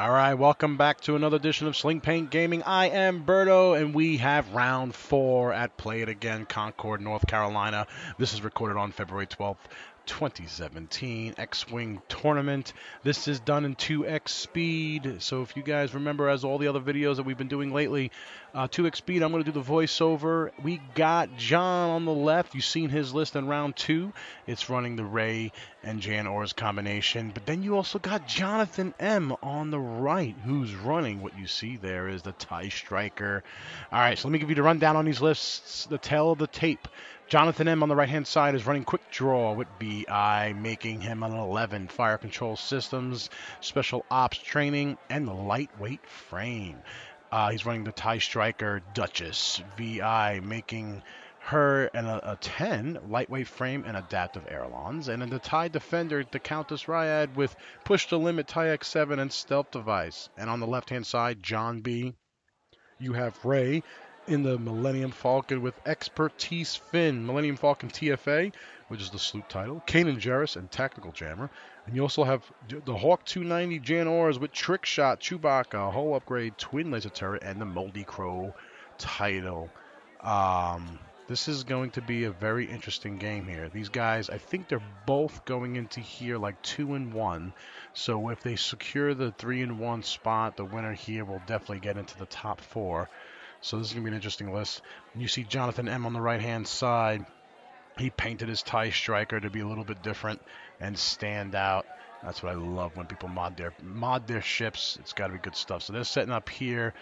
All right, welcome back to another edition of Sling Paint Gaming. I am Berto, and we have round 4 at Play It Again, Concord, North Carolina. This is recorded on February 12th, 2017, XWING tournament. This is done in 2x speed, so if you guys remember, as all the other videos that we've been doing lately, 2x speed, I'm going to do the voiceover. We got John on the left. You've seen his list in round 2. It's running the Ray and Jan Orr's combination, but then you also got JonathanM on the right, who's running what you see there is the TIE Striker. All right, so let me give you the rundown on these lists, the tail of the tape. JonathanM on the right-hand side is running Quickdraw with BI, making him an 11. Fire control systems, special ops training, and the lightweight frame. He's running the TIE Striker Duchess, VI, making her a 10, lightweight frame and adaptive Ailerons. And then the TIE Defender, the Countess Ryad with push to limit TIE X7 and stealth device. And on the left-hand side, JohnB, you have Ray in the Millennium Falcon with Expertise Fin, Millennium Falcon TFA, which is the salute title, Kanan Jarrus and Tactical Jammer. And you also have the Hawk 290 Jan Orr's with Trick Shot, Chewbacca, Hull Upgrade, Twin Laser Turret, and the Moldy Crow title. This is going to be a very interesting game here. These guys, I think they're both going into here like 2-1. So if they secure the 3-1 spot, the winner here will definitely get into the top 4. So this is going to be an interesting list. You see JonathanM on the right-hand side. He painted his TIE Striker to be a little bit different and stand out. That's what I love when people mod their ships. It's got to be good stuff. So they're setting up here.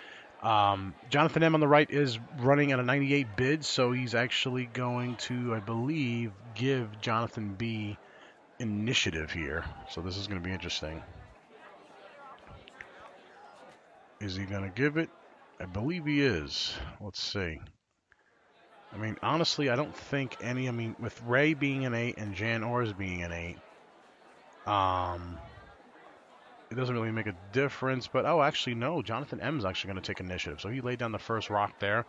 JonathanM on the right is running at a 98 bid, so he's actually going to, I believe, give JonathanB initiative here. So this is going to be interesting. Is he going to give it? I believe he is. Let's see. I mean, honestly, I don't think any. I mean, with Ray being an 8 and Jan Orr's being an 8, it doesn't really make a difference. But oh, actually, no. JonathanM is actually going to take initiative, so he laid down the first rock there.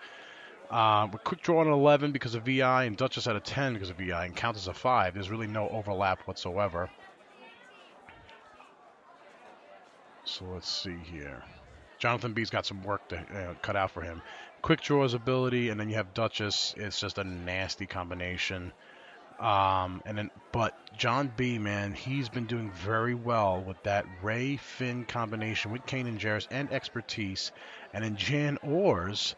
With Quickdraw at 11 because of VI and Duchess at a 10 because of VI and Countess a 5. There's really no overlap whatsoever. So let's see here. JonathanB's got some work to cut out for him. Quickdraw's ability, and then you have Duchess. It's just a nasty combination. But JohnB, man, he's been doing very well with that Ray Finn combination with Kanan Jarrus and Expertise. And in Jan Orr's,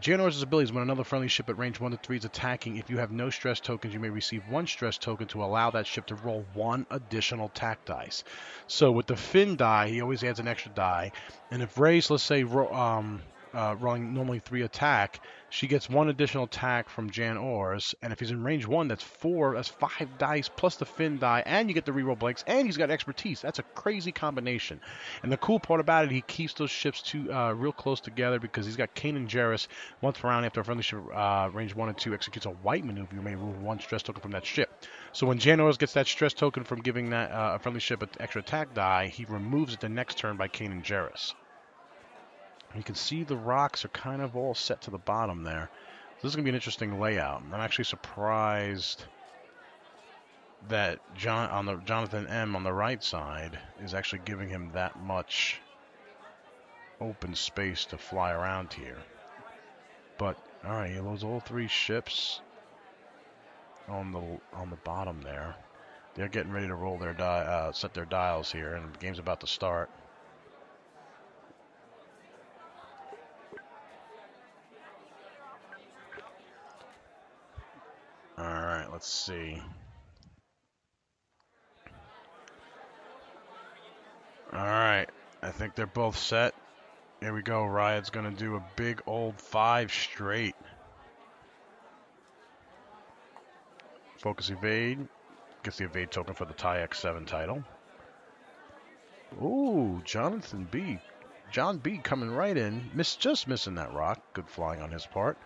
Jan Orr's ability is when another friendly ship at range 1 to 3 is attacking. If you have no stress tokens, you may receive 1 stress token to allow that ship to roll 1 additional attack dice. So with the Finn die, he always adds an extra die. And if Ray's, let's say, rolling normally 3 attack, she gets 1 additional attack from Jan Orr's, and if he's in range 1, that's 4, that's 5 dice plus the Finn die, and you get the reroll blanks, and he's got Expertise. That's a crazy combination. And the cool part about it, he keeps those ships real close together because he's got Kanan Jarrus. Once per round after a friendly ship range 1 and 2 executes a white maneuver, you may remove 1 stress token from that ship. So when Jan Orr's gets that stress token from giving that a friendly ship an extra attack die, he removes it the next turn by Kanan Jarrus. You can see the rocks are kind of all set to the bottom there. So this is going to be an interesting layout. I'm actually surprised that JonathanM on the right side is actually giving him that much open space to fly around here. But all right, he loads all 3 ships on the bottom there. They're getting ready to roll their set their dials here, and the game's about to start. Alright, let's see. Alright, I think they're both set. Here we go. Ryad's going to do a big old 5 straight. Focus evade. Gets the evade token for the TIE X7 title. Ooh, JonathanB. JohnB coming right in. Just missing that rock. Good flying on his part.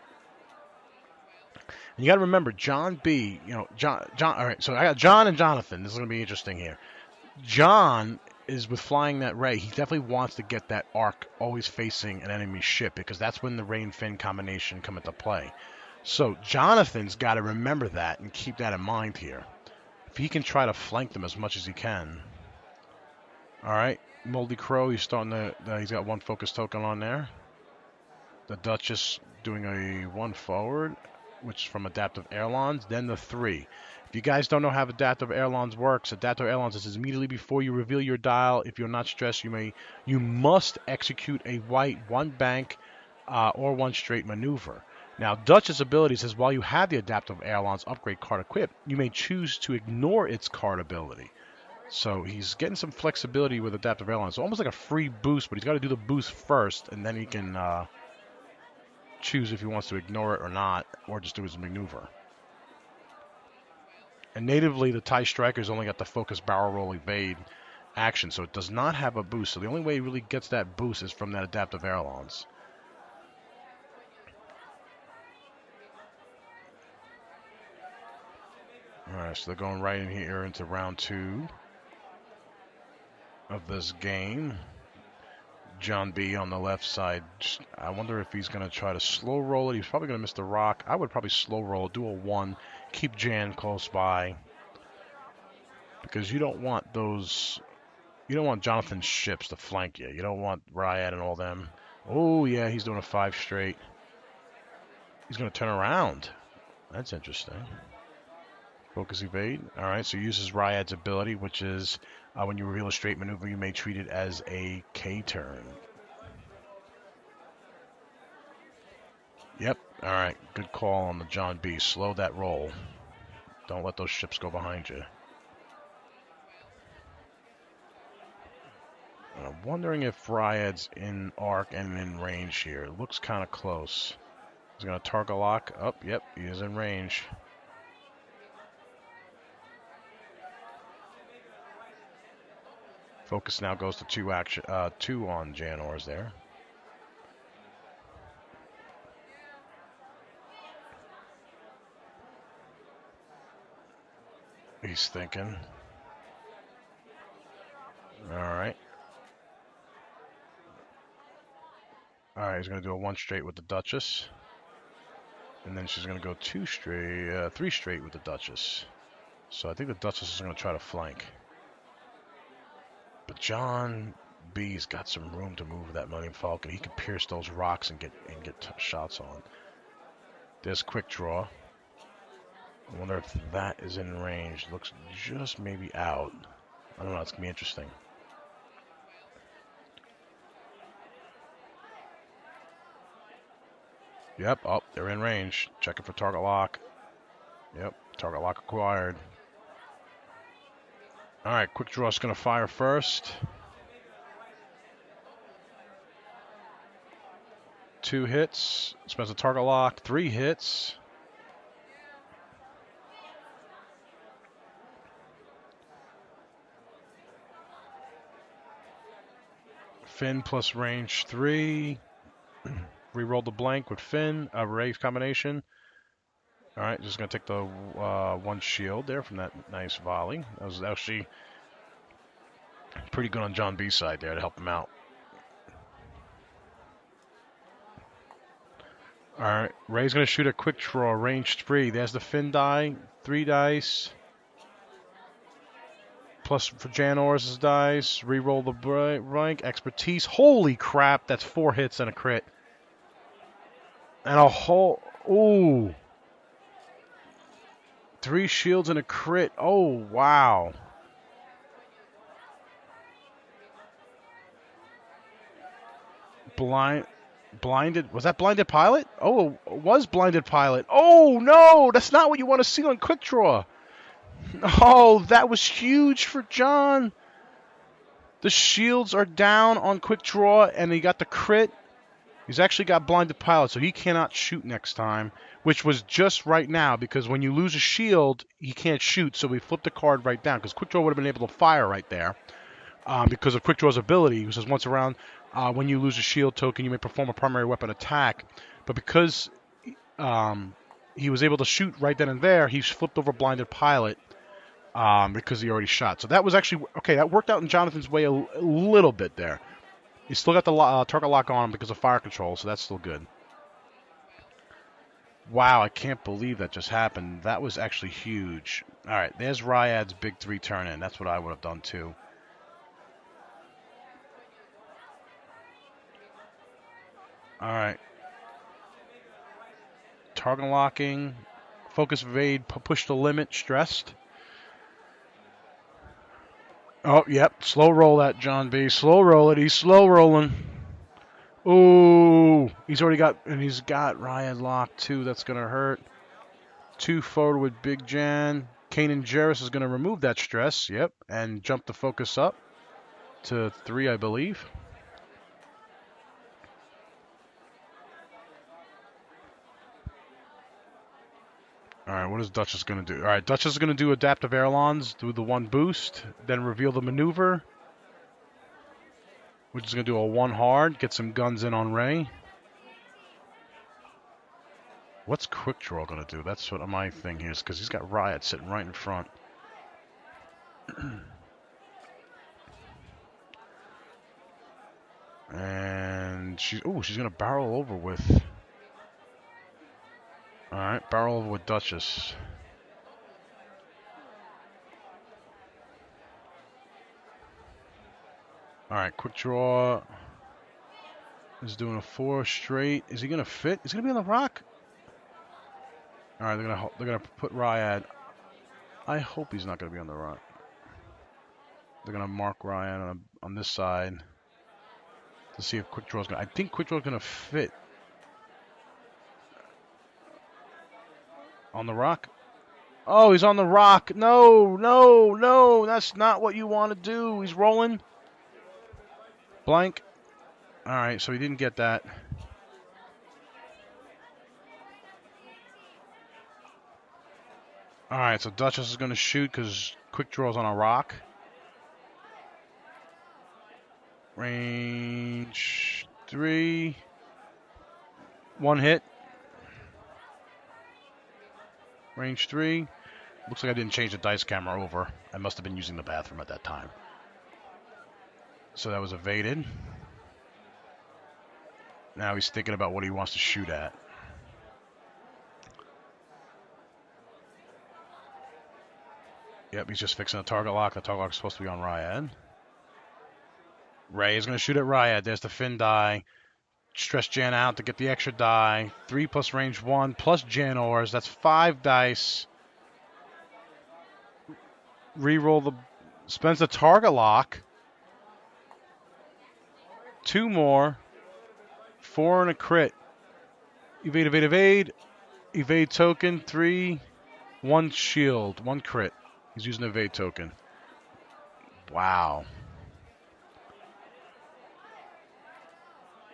And you got to remember, JohnB, John. All right, so I got John and Jonathan. This is going to be interesting here. John is with flying that Ray. He definitely wants to get that arc always facing an enemy ship because that's when the Ray and Finn combination come into play. So Jonathan's got to remember that and keep that in mind here. If he can try to flank them as much as he can. All right, Moldy Crow, he's starting to, he's got one focus token on there. The Duchess doing a 1 forward, which is from Adaptive Ailerons, then the 3. If you guys don't know how Adaptive Ailerons works, Adaptive Ailerons is immediately before you reveal your dial. If you're not stressed, you must execute a white 1 bank or 1 straight maneuver. Now, Duchess' ability says while you have the Adaptive Ailerons upgrade card equipped, you may choose to ignore its card ability. So he's getting some flexibility with Adaptive Ailerons. It's almost like a free boost, but he's got to do the boost first, and then he can choose if he wants to ignore it or not, or just do his maneuver. And natively, the TIE Striker's only got the focus, barrel roll, evade action, so it does not have a boost. So the only way he really gets that boost is from that Adaptive Ailerons. Alright, so they're going right in here into round 2 of this game. JohnB on the left side. I wonder if he's going to try to slow roll it. He's probably going to miss the rock. I would probably slow roll, do a 1, keep Jan close by. Because you don't want those... You don't want Jonathan's ships to flank you. You don't want Ryad and all them. Oh, yeah, he's doing a 5 straight. He's going to turn around. That's interesting. Focus evade. Alright, so he uses Ryad's ability, which is when you reveal a straight maneuver, you may treat it as a K-turn. Yep, alright, good call on the JohnB. Slow that roll. Don't let those ships go behind you. I'm wondering if Ryad's in arc and in range here. It looks kind of close. He's going to target lock. Oh, yep, he is in range. Focus now goes to 2 action, 2 on Janors there. He's thinking. Alright. Alright, he's going to do a 1 straight with the Duchess. And then she's going to go 2 straight, 3 straight with the Duchess. So I think the Duchess is going to try to flank. But JohnB's got some room to move that Millennium Falcon. He can pierce those rocks and get shots on. There's Quickdraw. I wonder if that is in range. Looks just maybe out. I don't know. It's going to be interesting. Yep. Oh, they're in range. Checking for target lock. Yep. Target lock acquired. All right. Quickdraw's going to fire first. 2 hits. Spends a target lock. 3 hits. Finn plus range 3. Reroll the blank with Finn. Ray's combination. All right, just going to take the 1 shield there from that nice volley. That was actually pretty good on JohnB's side there to help him out. All right, Ray's going to shoot a Quickdraw, range 3. There's the Finn die, 3 dice. Plus for Janors' dice, reroll the rank, expertise. Holy crap, that's 4 hits and a crit. And a whole, ooh. 3 shields and a crit. Oh, wow. Blinded, was that blinded pilot? Oh, it was blinded pilot. Oh, no, that's not what you want to see on Quickdraw. Oh, that was huge for John. The shields are down on Quickdraw, and he got the crit. He's actually got blinded pilot, so he cannot shoot next time, which was just right now, because when you lose a shield, he can't shoot, so we flipped the card right down, because Quickdraw would have been able to fire right there, because of Quickdraw's ability. He says once around, when you lose a shield token, you may perform a primary weapon attack, but because he was able to shoot right then and there, he flipped over blinded pilot, because he already shot. So that was actually, okay, that worked out in Jonathan's way a little bit there. He's still got the target lock on him because of fire control, so that's still good. Wow, I can't believe that just happened. That was actually huge. All right, there's Ryad's big 3 turn in. That's what I would have done too. All right. Target locking. Focus evade. Push the limit. Stressed. Oh, yep. Slow roll that, John B. Slow roll it. He's slow rolling. Ooh. He's got Ryad locked, too. That's going to hurt. 2 forward with Big Jan. Kanan Jarrus is going to remove that stress. Yep. And jump the focus up to 3, I believe. All right, what is Duchess going to do? All right, Duchess is going to do adaptive Ailerons, do the 1 boost, then reveal the maneuver, which is going to do a 1 hard, get some guns in on Ray. What's Quickdraw going to do? That's what my thing is, because he's got Ryad sitting right in front. And she's going to barrel over with... All right, barrel over with Duchess. All right, Quickdraw is doing a 4 straight. Is he going to fit? Is he going to be on the rock? All right, they're gonna put Ryad. I hope he's not going to be on the rock. They're going to mark Ryad on this side to see if Quickdraw's going to... I think Quickdraw's going to fit. On the rock? Oh, he's on the rock. No. That's not what you want to do. He's rolling. Blank. All right, so he didn't get that. All right, so Duchess is going to shoot because Quickdraw's on a rock. Range 3. 1 hit. Range 3. Looks like I didn't change the dice camera over. I must have been using the bathroom at that time. So that was evaded. Now he's thinking about what he wants to shoot at. Yep, he's just fixing a target lock. The target lock is supposed to be on Ryad. Ray is going to shoot at Ryad. There's the fin die. Stress Jan out to get the extra die. 3 plus range 1 plus Jan ores. That's 5 dice. Reroll the... Spends the target lock. 2 more. 4 and a crit. Evade. Evade token. 3. 1 shield. 1 crit. He's using an evade token. Wow.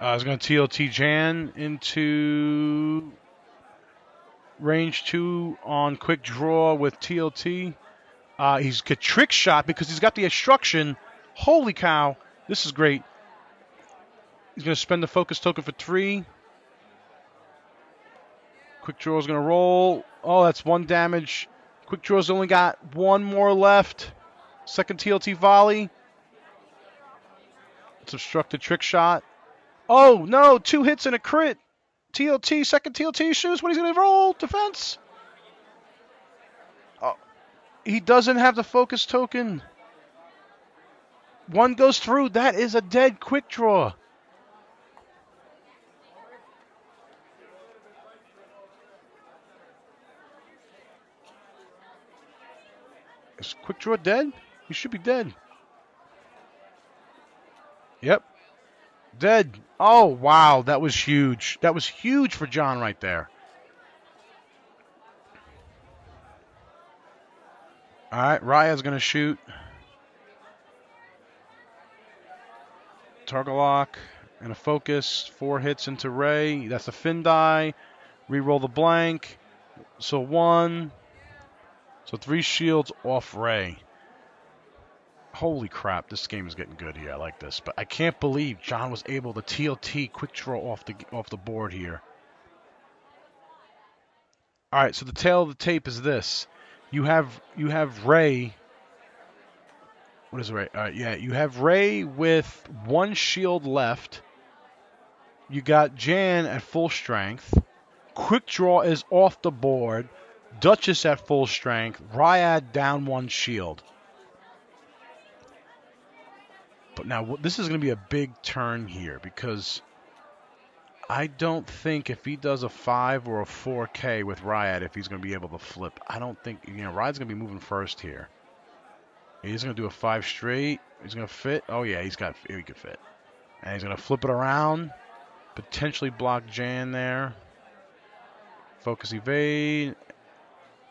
He's going to TLT Jan into range 2 on quick draw with TLT. He's got trick shot because he's got the instruction. Holy cow. This is great. He's going to spend the focus token for 3. Quick draw is going to roll. Oh, that's 1 damage. Quick draw's only got 1 more left. Second TLT volley. It's obstructed trick shot. Oh, no, 2 hits and a crit. TLT, second TLT shoots. What he's going to roll? Defense. Oh, he doesn't have the focus token. 1 goes through. That is a dead quick draw. Is quick draw dead? He should be dead. Yep. Dead. Oh, wow. That was huge. That was huge for John right there. All right. Ryad's going to shoot. Target lock and a focus. 4 hits into Ray. That's a fin die. Reroll the blank. So 1. So 3 shields off Ray. Holy crap, this game is getting good here. I like this. But I can't believe John was able to TLT quick draw off the board here. All right, so the tail of the tape is this. You have Ray. What is Ray? Yeah, you have Ray with 1 shield left. You got Jan at full strength. Quick draw is off the board. Duchess at full strength. Ryad down 1 shield. But now this is going to be a big turn here because I don't think if he does a 5 or a 4K with Ryad, if he's going to be able to flip. I don't think, Ryad's going to be moving first here. He's going to do a 5 straight. He's going to fit. Oh, yeah, he could fit. And he's going to flip it around. Potentially block Jan there. Focus evade.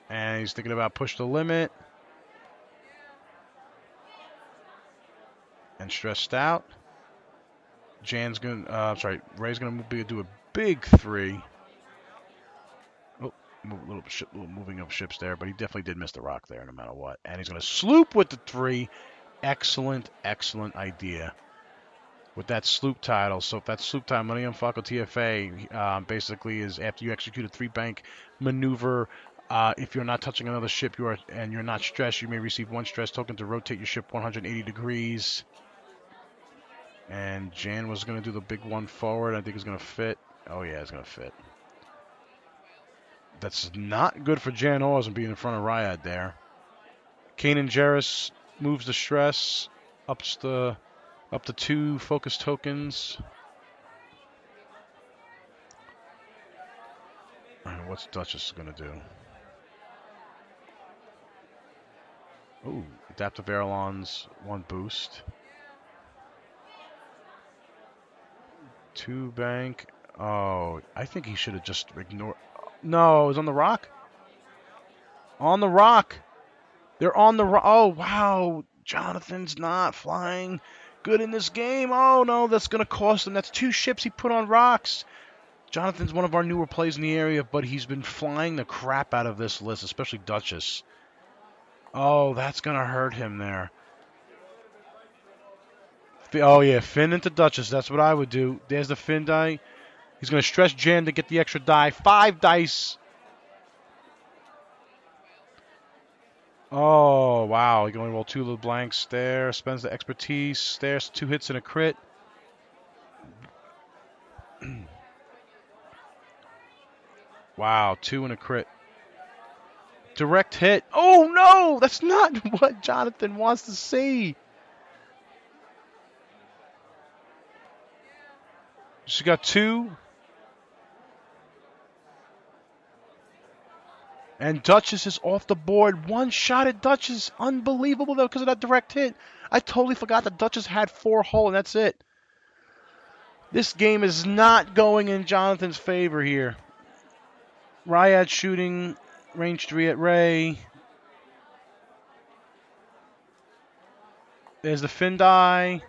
And he's thinking about push the limit. And stressed out. Ray's going to do a big 3. Oh, a little moving of ships there, but he definitely did miss the rock there no matter what. And he's going to sloop with the 3. Excellent, excellent idea. With that sloop title. So if that sloop title, Millennium Falcon TFA, basically is after you execute a 3-bank maneuver, if you're not touching another ship and you're not stressed, you may receive 1 stress token to rotate your ship 180 degrees. And Jan was going to do the big 1 forward. I think it's going to fit. Oh, yeah, it's going to fit. That's not good for Jan Oars and being in front of Ryad there. Kanan Jarrus moves the stress, up to 2 focus tokens. All right, what's Duchess going to do? Ooh, adaptive Ailerons, 1 boost. 2 bank. Oh, I think he should have just ignored. No, it was on the rock. On the rock. They're on the rock. Oh, wow. Jonathan's not flying good in this game. Oh, no, that's going to cost him. That's 2 ships he put on rocks. Jonathan's one of our newer plays in the area, but he's been flying the crap out of this list, especially Duchess. Oh, that's going to hurt him there. Oh, yeah, Finn into Duchess. That's what I would do. There's the Finn die. He's going to stress Jan to get the extra die. 5 dice. Oh, wow. He can only roll 2 little blanks there. Spends the expertise. There's 2 hits and a crit. Wow, 2 and a crit. Direct hit. Oh, no! That's not what Jonathan wants to see. She got 2. And Duchess is off the board. 1 shot at Duchess. Unbelievable, though, because of that direct hit. I totally forgot that Duchess had 4 hull, and that's it. This game is not going in Jonathan's favor here. Ryad shooting range 3 at Ray. There's the Finn die.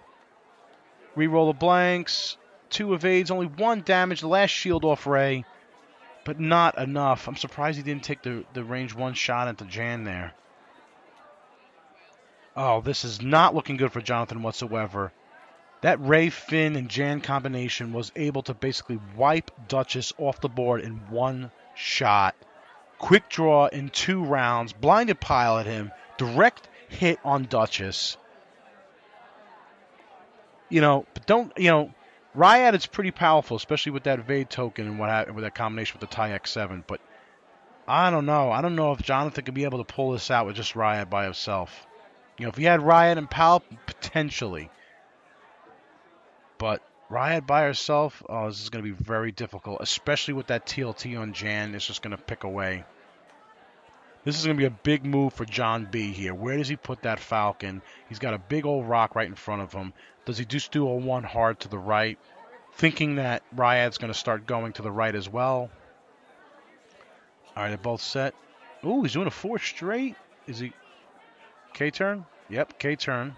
Reroll the blanks. 2 evades, only 1 damage. The last shield off Ray. But not enough. I'm surprised he didn't take the range 1 shot into Jan there. Oh, this is not looking good for Jonathan whatsoever. That Ray, Finn, and Jan combination was able to basically wipe Duchess off the board in 1 shot. Quick draw in 2 rounds. Blinded pilot him. Direct hit on Duchess. But don't, Ryad is pretty powerful, especially with that evade token and with that combination with the tie X7. But I don't know. I don't know if Jonathan could be able to pull this out with just Ryad by himself. If he had Ryad and Pal, potentially. But Ryad by herself, this is going to be very difficult, especially with that TLT on Jan. It's just going to pick away. This is going to be a big move for JohnB here. Where does he put that Falcon? He's got a big old rock right in front of him. Does he just do a 1 hard to the right, thinking that Ryad's going to start going to the right as well? All right, they're both set. Ooh, he's doing a 4 straight. Is he K-turn? Yep, K-turn.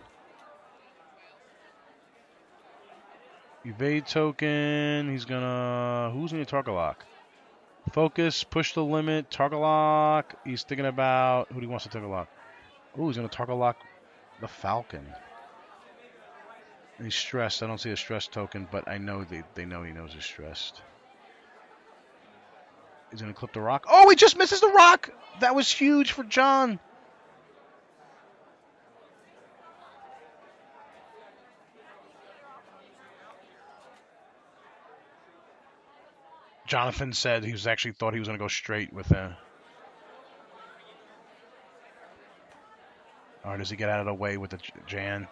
Evade token. He's going to... Who's going to target lock? Focus, push the limit, target lock. He's thinking about who he wants to target lock. Ooh, he's going to target lock the Falcon. He's stressed. I don't see a stress token, but I know they know he knows he's stressed. He's going to clip the rock. Oh, he just misses the rock! That was huge for John. Jonathan said he actually thought he was going to go straight with a... Or does he get out of the way with the Jan?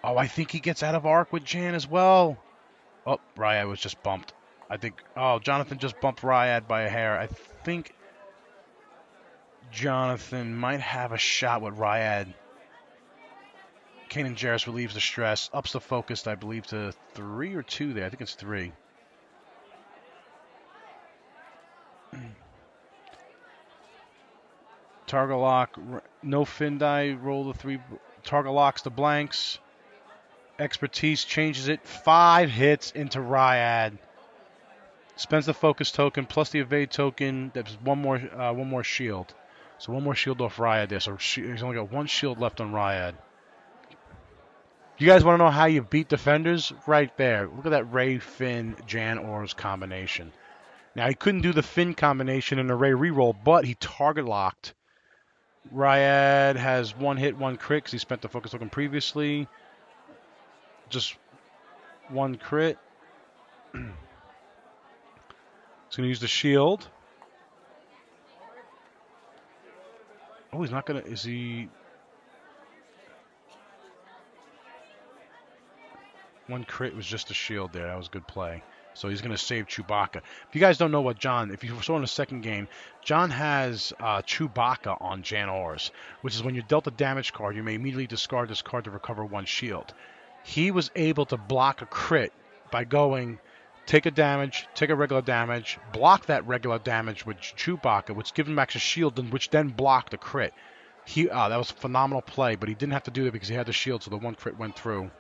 Oh, I think he gets out of arc with Jan as well. Oh, Ryad was just bumped. I think, oh, Jonathan just bumped Ryad by a hair. I think Jonathan might have a shot with Ryad. Kanan Jarrus relieves the stress, ups the focus, I believe, to 3 or 2 there. I think it's 3. Target lock, no fin die, roll the 3. Target locks the blanks. Expertise changes it. 5 hits into Ryad. Spends the focus token plus the evade token. That's one more shield. So one more shield off Ryad there. So he's only got 1 shield left on Ryad. You guys want to know how you beat defenders? Right there. Look at that Ray, Finn, Jan, Ors combination. Now, he couldn't do the Finn combination in the Ray reroll, but he target locked. Ryad has 1 hit, 1 crit because he spent the focus token previously. Just 1 crit. He's going to use the shield. Oh, he's not going to... Is he... 1 crit was just a shield there. That was a good play. So he's going to save Chewbacca. If you guys don't know what John, if you saw in the second game, John has Chewbacca on Jan Ors, which is when you dealt a damage card, you may immediately discard this card to recover 1 shield. He was able to block a crit by going, take a damage, take a regular damage, block that regular damage with Chewbacca, which gives him back his shield, and which then blocked the crit. That was a phenomenal play, but he didn't have to do that because he had the shield, so the 1 crit went through.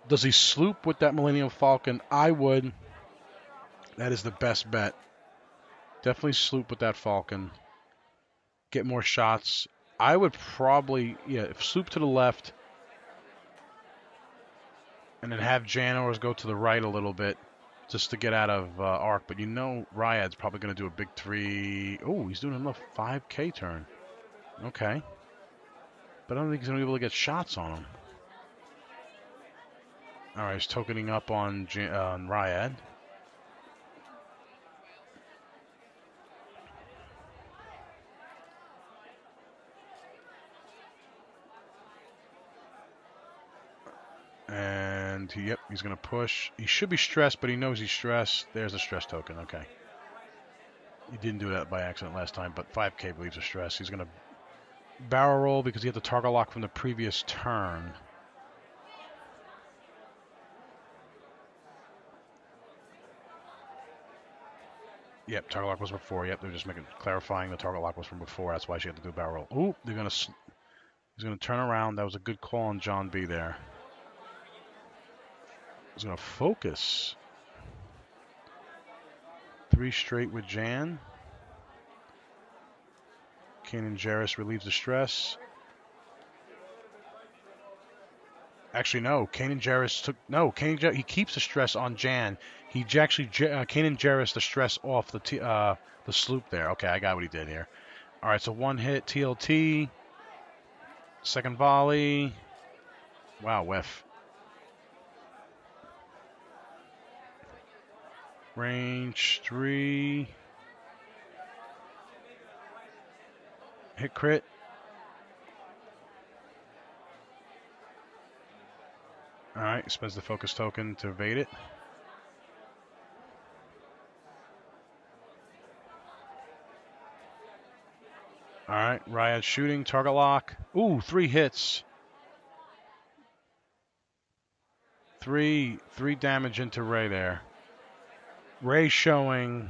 Does he sloop with that Millennium Falcon? I would. That is the best bet. Definitely sloop with that Falcon. Get more shots. I would probably, sloop to the left. And then have Janors go to the right a little bit. Just to get out of arc. But Ryad's probably going to do a big 3. Oh, he's doing another 5K turn. Okay. But I don't think he's going to be able to get shots on him. All right, he's tokening up on Ryad. And, he's going to push. He should be stressed, but he knows he's stressed. There's a stress token. Okay. He didn't do that by accident last time, but 5K believes a stress. He's going to barrel roll because he had the target lock from the previous turn. Yep, target lock was before. Yep, they're just clarifying the target lock was from before. That's why she had to do barrel roll. Ooh, he's gonna turn around. That was a good call on JohnB there. He's gonna focus. 3 straight with Jan. Kanan Jarrus relieves the stress. Actually, no. Kanan Jarrus he keeps the stress on Jan. He actually Kanan Jarrus the stress off the sloop there. Okay, I got what he did here. All right, so 1 hit TLT. Second volley. Wow, whiff. Range 3. Hit crit. All right, spends the focus token to evade it. All right, Ryad shooting, target lock. Ooh, 3 hits. 3 damage into Ray there. Ray showing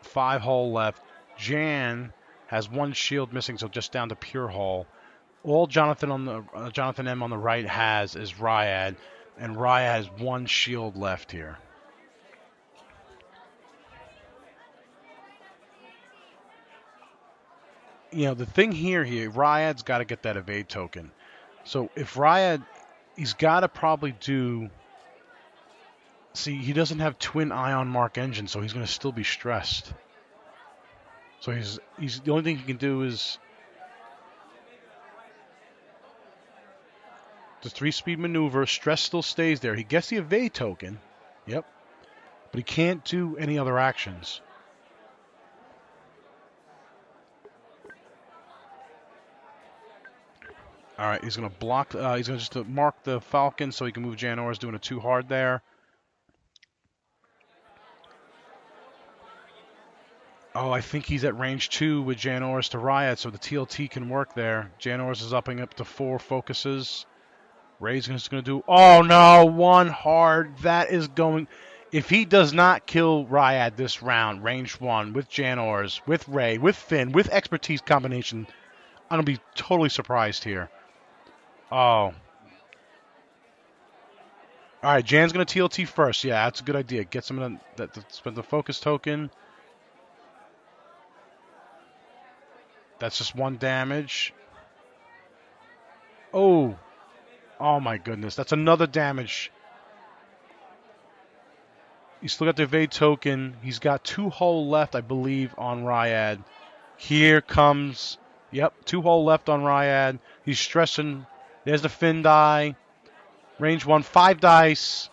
5 hull left. Jan has 1 shield missing, so just down to pure hull. All JonathanM on the right has is Ryad, and Ryad has 1 shield left here. The thing here, Ryad's got to get that evade token. So if Ryad, he's got to probably do... See, he doesn't have twin ion mark engine, so he's going to still be stressed. So he's the only thing he can do is the 3-speed maneuver. Stress still stays there. He gets the evade token. Yep. But he can't do any other actions. All right, he's going to block. He's going to just mark the Falcon so he can move Jan Ors, doing a 2 hard there. Oh, I think he's at range 2 with Jarrus to Ryad, so the TLT can work there. Jarrus is upping up to 4 focuses. Ray's just going to do... Oh, no! 1 hard. That is going... If he does not kill Ryad this round, range 1, with Jarrus, with Ray, with Finn, with expertise combination, I'm going to be totally surprised here. Oh. All right, Jan's going to TLT first. Yeah, that's a good idea. Get some of spend the focus token. That's just 1 damage. Oh. Oh, my goodness. That's another damage. He's still got the evade token. He's got 2 hull left, I believe, on Ryad. Here comes... Yep, 2 hull left on Ryad. He's stressing. There's the Finn die. Range 1, 5 dice.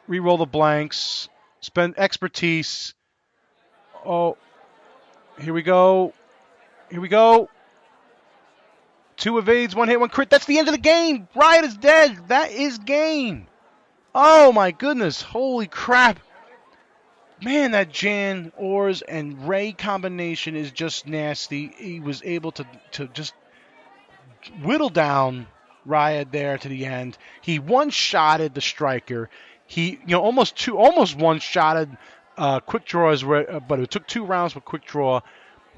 Reroll the blanks. Spend expertise. Oh. Here we go. Here we go. 2 evades, 1 hit, 1 crit. That's the end of the game. Ryad is dead. That is game. Oh my goodness. Holy crap. Man, that Jan, Ors, and Ray combination is just nasty. He was able to just whittle down Ryad there to the end. He one-shotted the striker. He, almost one-shotted Quickdraw, but it took 2 rounds with Quickdraw.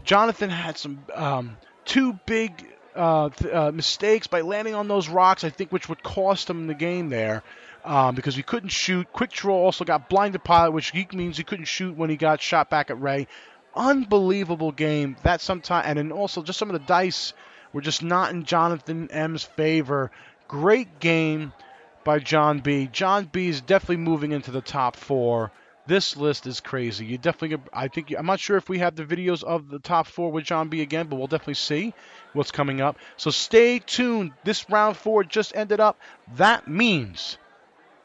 Jonathan had some 2 big mistakes by landing on those rocks, I think, which would cost him the game there because he couldn't shoot. Quickdraw also got blinded pilot, which means he couldn't shoot when he got shot back at Ray. Unbelievable game. And then also just some of the dice were just not in Jonathan M's favor. Great game by JohnB. JohnB is definitely moving into the top 4. This list is crazy. I'm not sure if we have the videos of the top 4 with JohnB again, but we'll definitely see what's coming up. So stay tuned. This round 4 just ended up. That means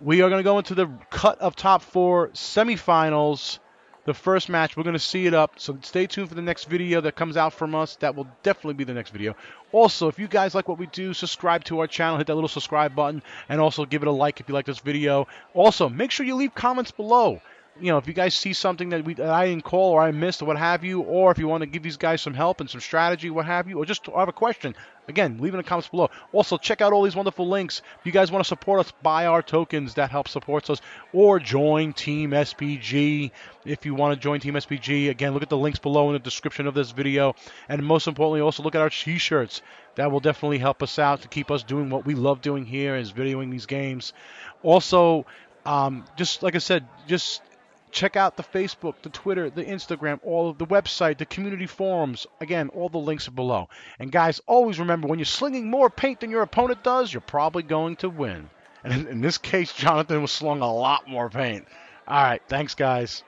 we are going to go into the cut of top 4 semifinals. The first match, we're going to see it up. So stay tuned for the next video that comes out from us. That will definitely be the next video. Also, if you guys like what we do, subscribe to our channel. Hit that little subscribe button. And also give it a like if you like this video. Also, make sure you leave comments below. If you guys see something that I didn't call or I missed or what have you, or if you want to give these guys some help and some strategy, what have you, or just have a question, again, leave in the comments below. Also, check out all these wonderful links. If you guys want to support us, buy our tokens. That helps support us. Or join Team SPG. If you want to join Team SPG, again, look at the links below in the description of this video. And most importantly, also look at our t-shirts. That will definitely help us out to keep us doing what we love doing here, is videoing these games. Also, just like I said, just check out the Facebook, the Twitter, the Instagram, all of the website, the community forums. Again, all the links are below. And guys, always remember, when you're slinging more paint than your opponent does, you're probably going to win. And in this case, Jonathan was slung a lot more paint. All right, thanks, guys.